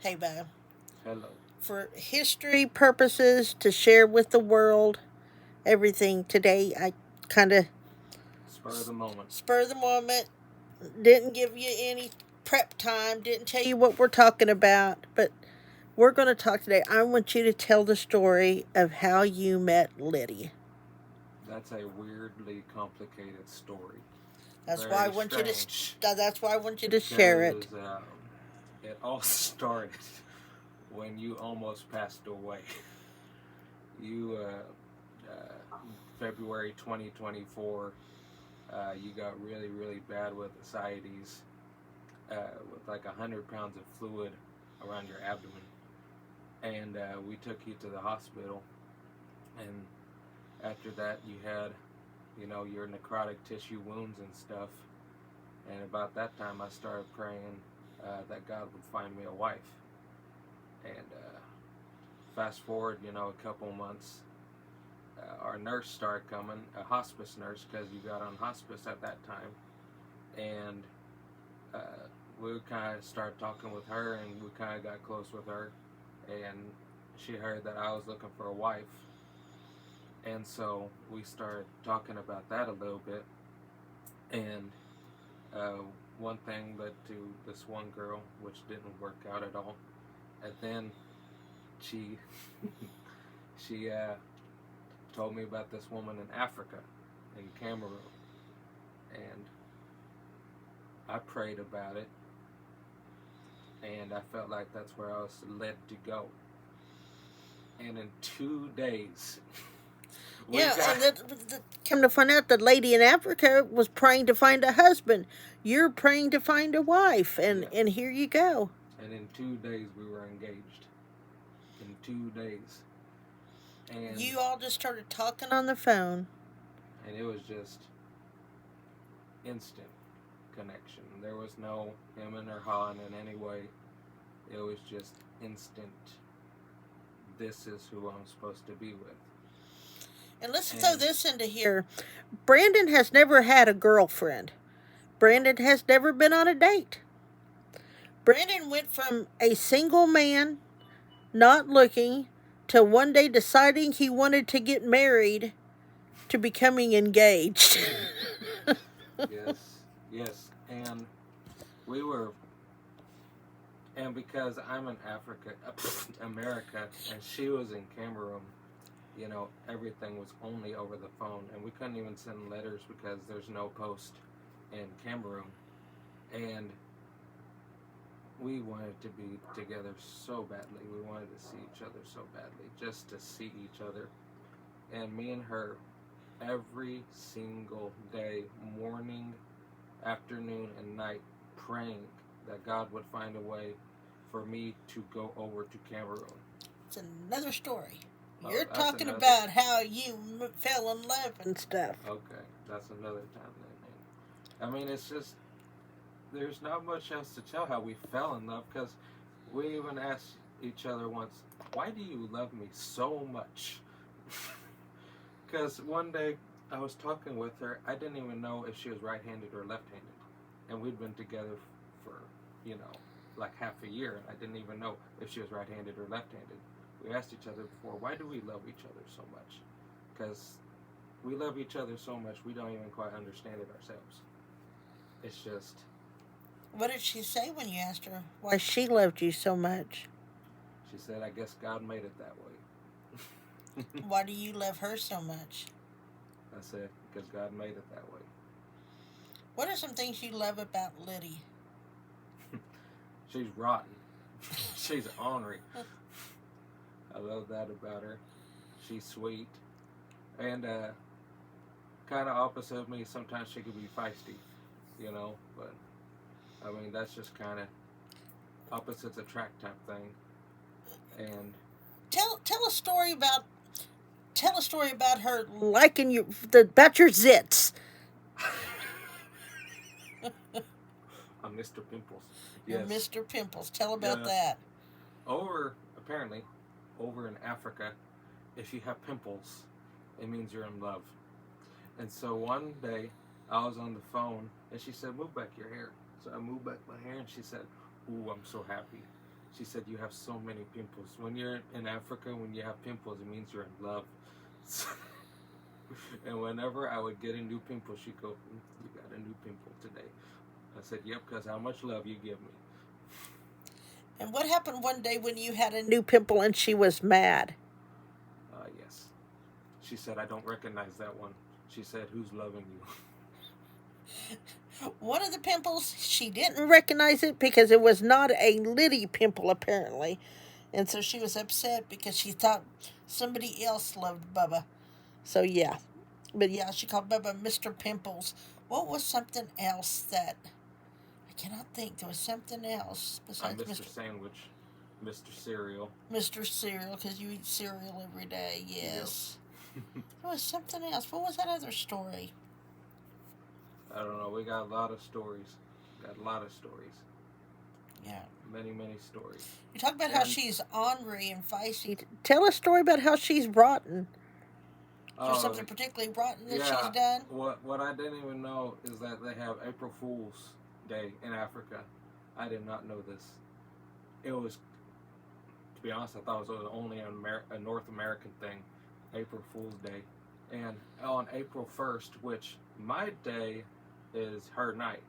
Hey, Bo. Hello. For history purposes, to share with the world everything today, I kind of Spur of the moment. spur of the moment, didn't give you any prep time, didn't tell you what we're talking about, but we're going to talk today. I want you to tell the story of how you met Lydie. That's a weirdly complicated story. That's why I Very want you to. strange. That's why I want you to share it. Because it all started when you almost passed away. You, February 2024, you got really, really bad with ascites, with like 100 pounds of fluid around your abdomen. And we took you to the hospital. And after that, you had, your necrotic tissue wounds and stuff. And about that time, I started praying that God would find me a wife. And fast forward, a couple months, our nurse started coming, a hospice nurse, because you got on hospice at that time. And we kind of started talking with her, and we kind of got close with her. And she heard that I was looking for a wife. And so we started talking about that a little bit. And one thing led to this one girl, which didn't work out at all. And then she told me about this woman in Africa, in Cameroon. And I prayed about it. And I felt like that's where I was led to go. And in 2 days... Come to find out, the lady in Africa was praying to find a husband. You're praying to find a wife, and here you go. And in 2 days, we were engaged. In 2 days. And you all just started talking on the phone. And it was just instant connection. There was no hemming or hawing in any way. It was just instant. This is who I'm supposed to be with. And let's throw this into here. Brandon has never had a girlfriend. Brandon has never been on a date. Brandon went from a single man, not looking, to one day deciding he wanted to get married, to becoming engaged. Yes. And we were... And because I'm in America, and she was in Cameroon, everything was only over the phone, and we couldn't even send letters because there's no post in Cameroon. And we wanted to be together so badly. We wanted to see each other so badly, just to see each other. And me and her, every single day, morning, afternoon, and night, praying that God would find a way for me to go over to Cameroon. It's another story. You're talking about how you fell in love and stuff. Okay, that's another time then. I mean, it's just, there's not much else to tell how we fell in love, because we even asked each other once, why do you love me so much? Because one day I was talking with her, I didn't even know if she was right-handed or left-handed. And we'd been together for, like half a year, and I didn't even know if she was right-handed or left-handed. We asked each other before, why do we love each other so much? Because we love each other so much, we don't even quite understand it ourselves. It's just... What did she say when you asked her why she loved you so much? She said, I guess God made it that way. Why do you love her so much? I said, because God made it that way. What are some things you love about Lydie? She's rotten. She's ornery. I love that about her. She's sweet. And kind of opposite of me, sometimes she could be feisty, but I mean, that's just kind of opposites attract type thing. And tell a story about her liking you, about your zits. I'm Mr. Pimples. You're Mr. Pimples. Tell about that. Apparently, over in Africa, if you have pimples, it means you're in love. And so one day, I was on the phone, and she said, move back your hair. So I moved back my hair, and she said, ooh, I'm so happy. She said, you have so many pimples. When you're in Africa, when you have pimples, it means you're in love. And whenever I would get a new pimple, she'd go, you got a new pimple today. I said, yep, because how much love you give me. And what happened one day when you had a new pimple and she was mad? Yes. She said, I don't recognize that one. She said, who's loving you? One of the pimples, she didn't recognize it because it was not a Lydie pimple, apparently. And so she was upset because she thought somebody else loved Bubba. So, yeah. But, yeah, she called Bubba Mr. Pimples. What was something else that... I cannot think. There was something else besides Mr. Sandwich. Mr. Cereal. Mr. Cereal, because you eat cereal every day, yes. Yep. There was something else. What was that other story? I don't know. We got a lot of stories. Yeah. Many, many stories. You talk about how she's ornery and feisty. Tell a story about how she's rotten. Is there something particularly rotten that she's done? What I didn't even know is that they have April Fool's Day in Africa. I did not know this. It was, to be honest, I thought it was only a North American thing, April Fool's Day. And on April 1st, which my day is her night,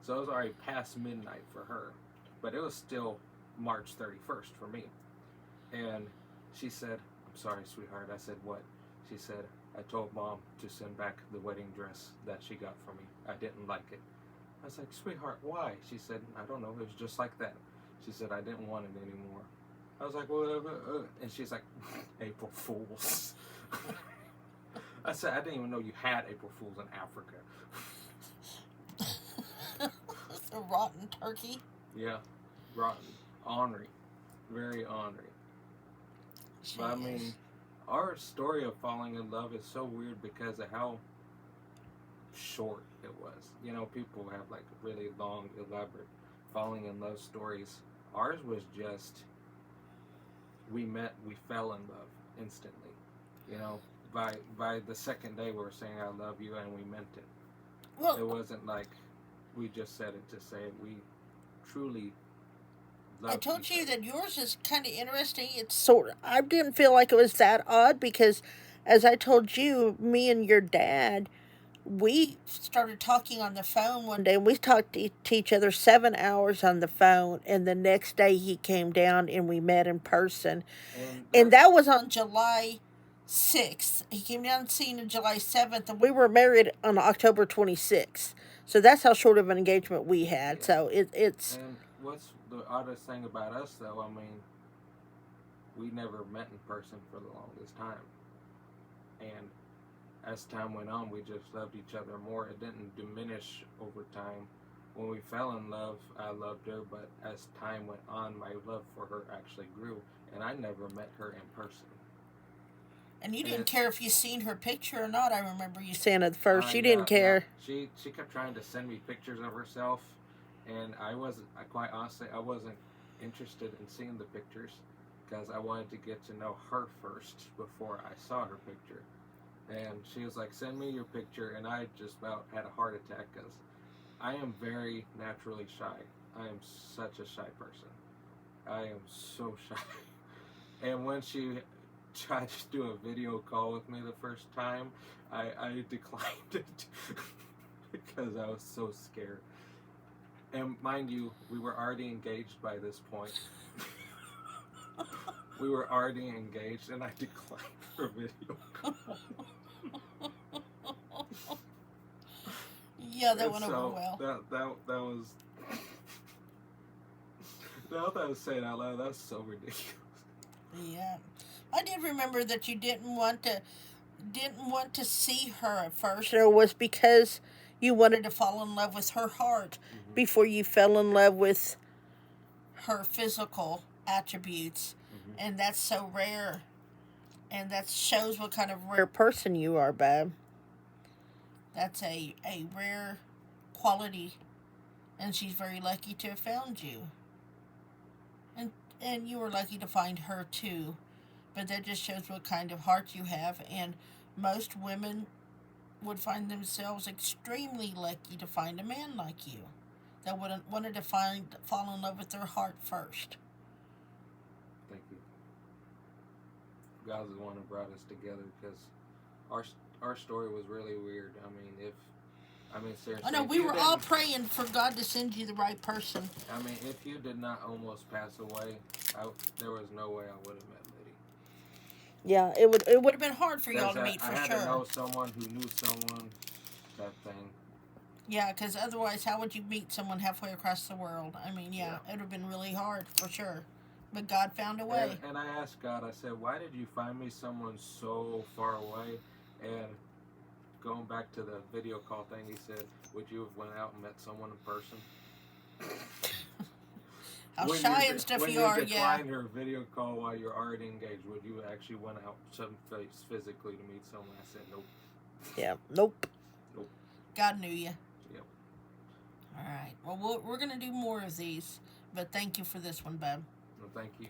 so it was already past midnight for her, but it was still March 31st for me. And she said, I'm sorry, sweetheart. I said, what? She said, I told Mom to send back the wedding dress that she got for me. I didn't like it. I was like, sweetheart, why? She said, I don't know. It was just like that. She said, I didn't want it anymore. I was like, well, and she's like, April Fools. I said, I didn't even know you had April Fools in Africa. A rotten turkey. Yeah, rotten. Ornery. Very ornery. But I mean, our story of falling in love is so weird because of how short it was. You know, people have like really long, elaborate falling in love stories. Ours was just, we met, we fell in love instantly. You know, by the second day we were saying I love you and we meant it. Well, it wasn't like we just said it to say it. We truly loved I told each you other. that yours is kind of interesting. It's sort of, I didn't feel like it was that odd because, as I told you, me and your dad, we started talking on the phone one day. We talked to each other 7 hours on the phone, and the next day he came down and we met in person. And that was on July 6th. He came down and seen on July 7th, and we were married on October 26th. So that's how short of an engagement we had. Yeah. So it's... And what's the oddest thing about us, though, I mean, we never met in person for the longest time. And as time went on, we just loved each other more. It didn't diminish over time. When we fell in love, I loved her, but as time went on, my love for her actually grew, and I never met her in person. And you didn't care if you seen her picture or not. I remember you saying at first. She didn't care. Yeah. She kept trying to send me pictures of herself, and quite honestly, I wasn't interested in seeing the pictures because I wanted to get to know her first before I saw her picture. And she was like, send me your picture, and I just about had a heart attack because I am very naturally shy. I am such a shy person. I am so shy. And when she tried to do a video call with me the first time, I declined it because I was so scared. And mind you, we were already engaged by this point. We were already engaged, and I declined her video call. Yeah, that went over well. That was. Now that I was saying out loud, that's so ridiculous. Yeah, I did remember that you didn't want to see her at first. It was because you wanted to fall in love with her heart before you fell in love with her physical attributes, and that's so rare. And that shows what kind of rare person you are, babe. That's a rare quality, and she's very lucky to have found you. And you were lucky to find her too, but that just shows what kind of heart you have. And most women would find themselves extremely lucky to find a man like you that wanted to fall in love with their heart first. God's the one who brought us together, because our story was really weird. I mean, seriously. I know we were all praying for God to send you the right person. I mean, if you did not almost pass away, there was no way I would have met Lydie. Yeah, it would have been hard for y'all to meet, for I had sure. to know someone who knew someone, that thing. Yeah, because otherwise, how would you meet someone halfway across the world? I mean, yeah. It would have been really hard, for sure. But God found a way. And I asked God, I said, why did you find me someone so far away? And going back to the video call thing, he said, would you have went out and met someone in person? How shy and stuff you are, yeah. When you decline your video call while you're already engaged, would you actually went out someplace physically to meet someone? I said, nope. Yeah, nope. Nope. God knew you. Yep. All right. Well, we're going to do more of these, but thank you for this one, Bub. Well, thank you.